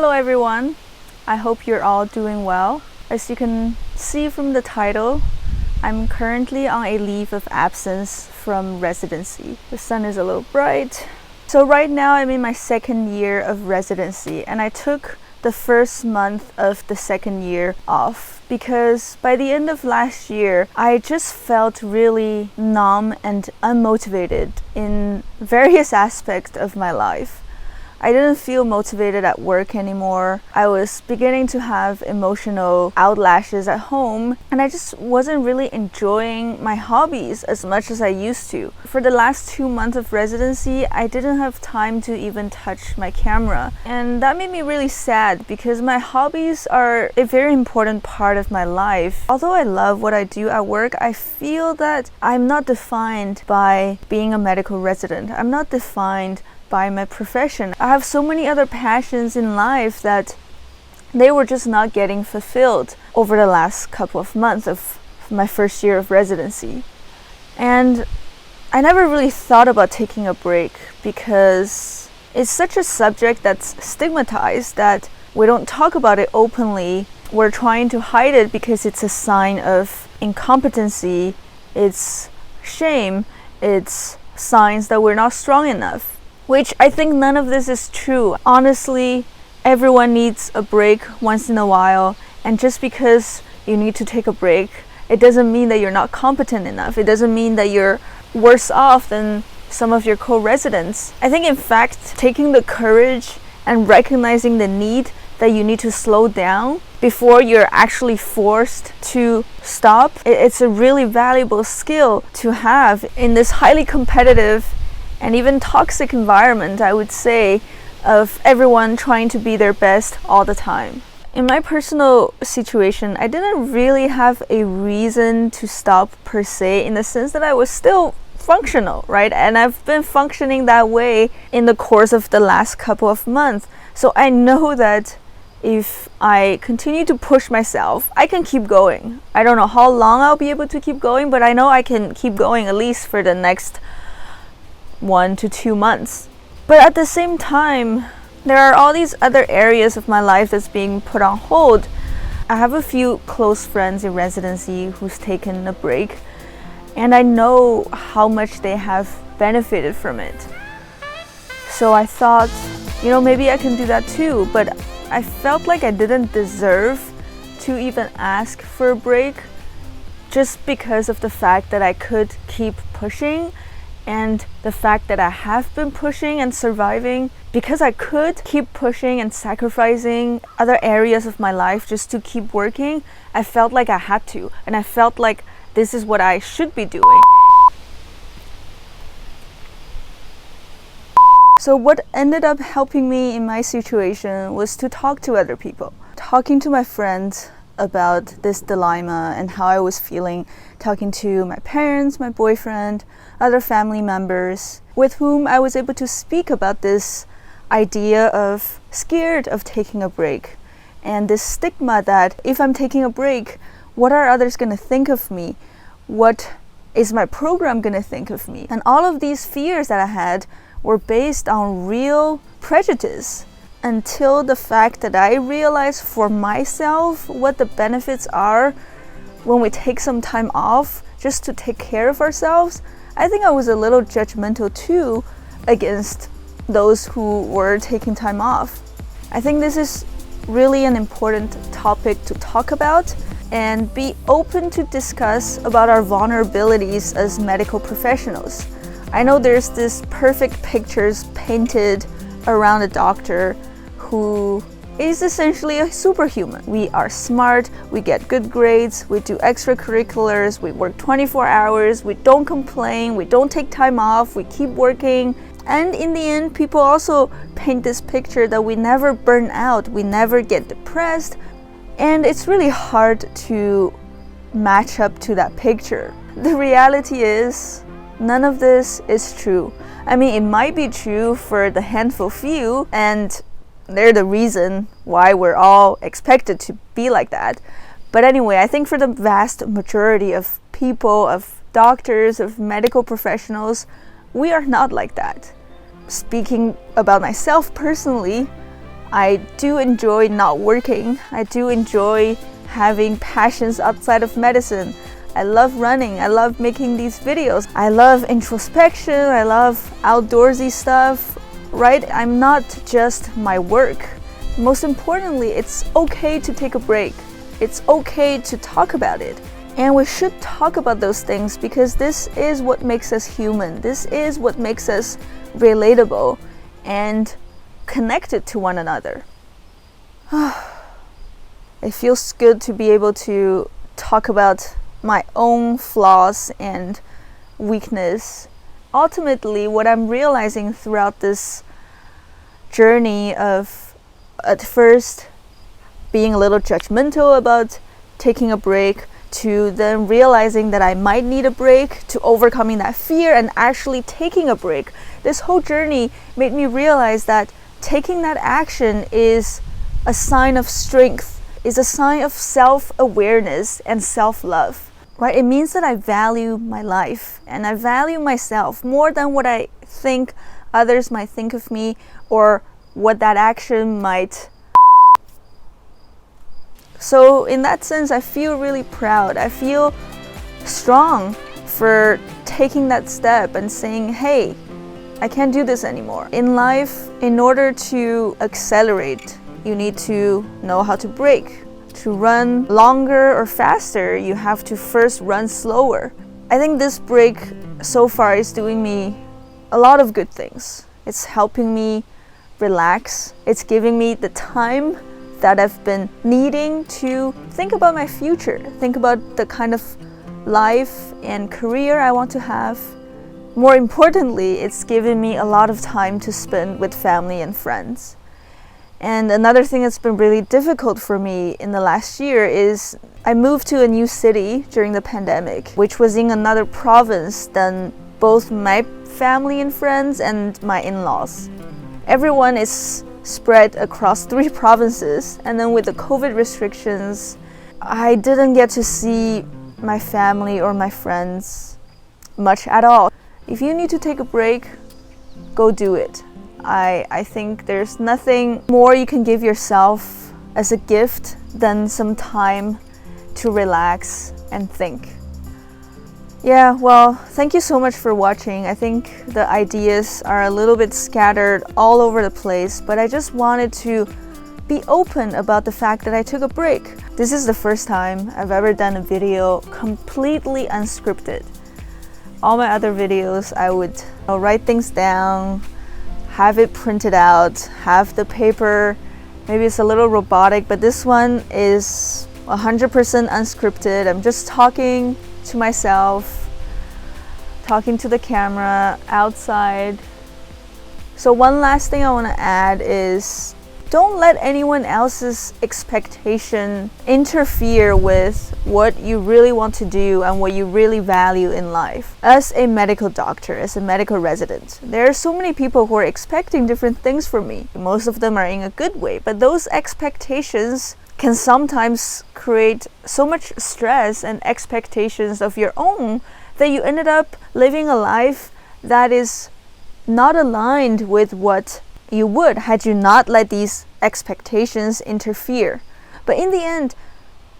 Hello everyone, I hope you're all doing well. As you can see from the title, I'm currently on a leave of absence from residency. The sun is a little bright. So right now I'm in my second year of residency, and I took the first month of the second year off because by the end of last year I just felt really numb and unmotivated in various aspects of my life. I didn't feel motivated at work anymore. I was beginning to have emotional outlashes at home, and I just wasn't really enjoying my hobbies as much as I used to. For the last 2 months of residency, I didn't have time to even touch my camera, and that made me really sad because my hobbies are a very important part of my life. Although I love what I do at work, I feel that I'm not defined by being a medical resident. I'm not defined by my profession. I have so many other passions in life that they were just not getting fulfilled over the last couple of months of my first year of residency. And I never really thought about taking a break because it's such a subject that's stigmatized that we don't talk about it openly. We're trying to hide it because it's a sign of incompetency, it's shame, it's signs that we're not strong enough. Which I think none of this is true. Honestly, everyone needs a break once in a while, and just because you need to take a break, it doesn't mean that you're not competent enough. It doesn't mean that you're worse off than some of your co-residents. I think in fact, taking the courage and recognizing the need that you need to slow down before you're actually forced to stop, it's a really valuable skill to have in this highly competitive and even toxic environment, I would say, of everyone trying to be their best all the time. In my personal situation, I didn't really have a reason to stop per se, in the sense that I was still functional, right? And I've been functioning that way in the course of the last couple of months. So I know that if I continue to push myself, I can keep going. I don't know how long I'll be able to keep going, but I know I can keep going at least for the next 1 to 2 months. But at the same time, there are all these other areas of my life that's being put on hold. I have a few close friends in residency who's taken a break, and I know how much they have benefited from it. So I thought, maybe I can do that too, but I felt like I didn't deserve to even ask for a break just because of the fact that I could keep pushing. And the fact that I have been pushing and surviving because I could keep pushing and sacrificing other areas of my life just to keep working, I felt like I had to. And I felt like this is what I should be doing. So what ended up helping me in my situation was to talk to other people. Talking to my friends about this dilemma and how I was feeling, talking to my parents, my boyfriend, other family members with whom I was able to speak about this idea of scared of taking a break and this stigma that if I'm taking a break, what are others going to think of me? What is my program going to think of me? And all of these fears that I had were based on real prejudice, until the fact that I realized for myself what the benefits are when we take some time off just to take care of ourselves. I think I was a little judgmental too against those who were taking time off. I think this is really an important topic to talk about and be open to discuss about our vulnerabilities as medical professionals. I know there's this perfect pictures painted around a doctor who is essentially a superhuman. We are smart, we get good grades, we do extracurriculars, we work 24 hours, we don't complain, we don't take time off, we keep working. And in the end, people also paint this picture that we never burn out, we never get depressed. And it's really hard to match up to that picture. The reality is, none of this is true. I mean, it might be true for the handful few, and they're the reason why we're all expected to be like that. But anyway, I think for the vast majority of people, of doctors, of medical professionals, we are not like that. Speaking about myself personally, I do enjoy not working. I do enjoy having passions outside of medicine. I love running. I love making these videos. I love introspection. I love outdoorsy stuff, right? I'm not just my work. Most importantly, it's okay to take a break. It's okay to talk about it. And we should talk about those things because this is what makes us human. This is what makes us relatable and connected to one another. It feels good to be able to talk about my own flaws and weakness. Ultimately, what I'm realizing throughout this journey of at first being a little judgmental about taking a break, to then realizing that I might need a break, to overcoming that fear and actually taking a break. This whole journey made me realize that taking that action is a sign of strength, is a sign of self-awareness and self-love, right? It means that I value my life and I value myself more than what I think others might think of me or what that action might. So in that sense, I feel really proud. I feel strong for taking that step and saying, hey, I can't do this anymore. In life, in order to accelerate, you need to know how to brake. To run longer or faster, you have to first run slower. I think this break so far is doing me a lot of good things. It's helping me relax. It's giving me the time that I've been needing to think about my future, think about the kind of life and career I want to have. More importantly, it's given me a lot of time to spend with family and friends. And another thing that's been really difficult for me in the last year is I moved to a new city during the pandemic, which was in another province than both my family and friends and my in-laws. Everyone is spread across 3 provinces, and then with the COVID restrictions, I didn't get to see my family or my friends much at all. If you need to take a break, go do it. I think there's nothing more you can give yourself as a gift than some time to relax and think. Yeah, well, thank you so much for watching. I think the ideas are a little bit scattered all over the place, but I just wanted to be open about the fact that I took a break. This is the first time I've ever done a video completely unscripted. All my other videos, I would write things down, have it printed out, have the paper. Maybe it's a little robotic, but this one is 100% unscripted. I'm just talking to myself, talking to the camera outside. So one last thing I want to add is don't let anyone else's expectation interfere with what you really want to do and what you really value in life. As a medical doctor, as a medical resident, there are so many people who are expecting different things from me. Most of them are in a good way, but those expectations can sometimes create so much stress and expectations of your own that you ended up living a life that is not aligned with what you would had you not let these expectations interfere. But in the end,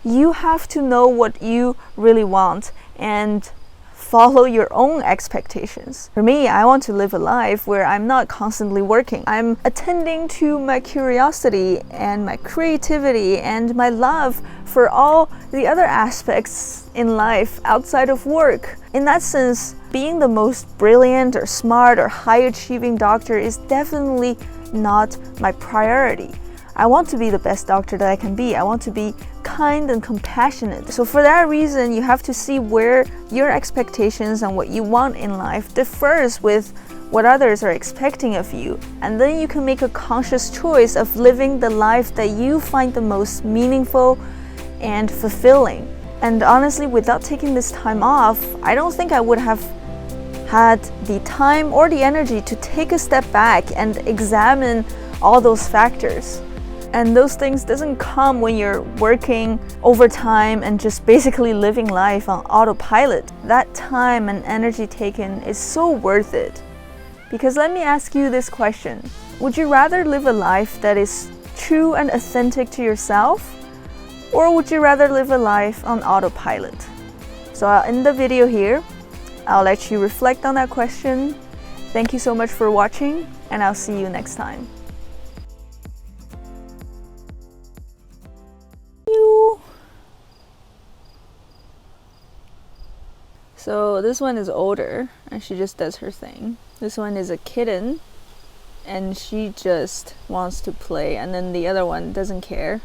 you have to know what you really want and follow your own expectations. For me, I want to live a life where I'm not constantly working. I'm attending to my curiosity and my creativity and my love for all the other aspects in life outside of work. In that sense, being the most brilliant or smart or high-achieving doctor is definitely not my priority. I want to be the best doctor that I can be. I want to be kind and compassionate. So for that reason, you have to see where your expectations and what you want in life differs with what others are expecting of you. And then you can make a conscious choice of living the life that you find the most meaningful and fulfilling. And honestly, without taking this time off, I don't think I would have had the time or the energy to take a step back and examine all those factors. And those things doesn't come when you're working overtime and just basically living life on autopilot. That time and energy taken is so worth it. Because let me ask you this question. Would you rather live a life that is true and authentic to yourself? Or would you rather live a life on autopilot? So I'll end the video here. I'll let you reflect on that question. Thank you so much for watching, and I'll see you next time. So this one is older and she just does her thing. This one is a kitten and she just wants to play, and then the other one doesn't care.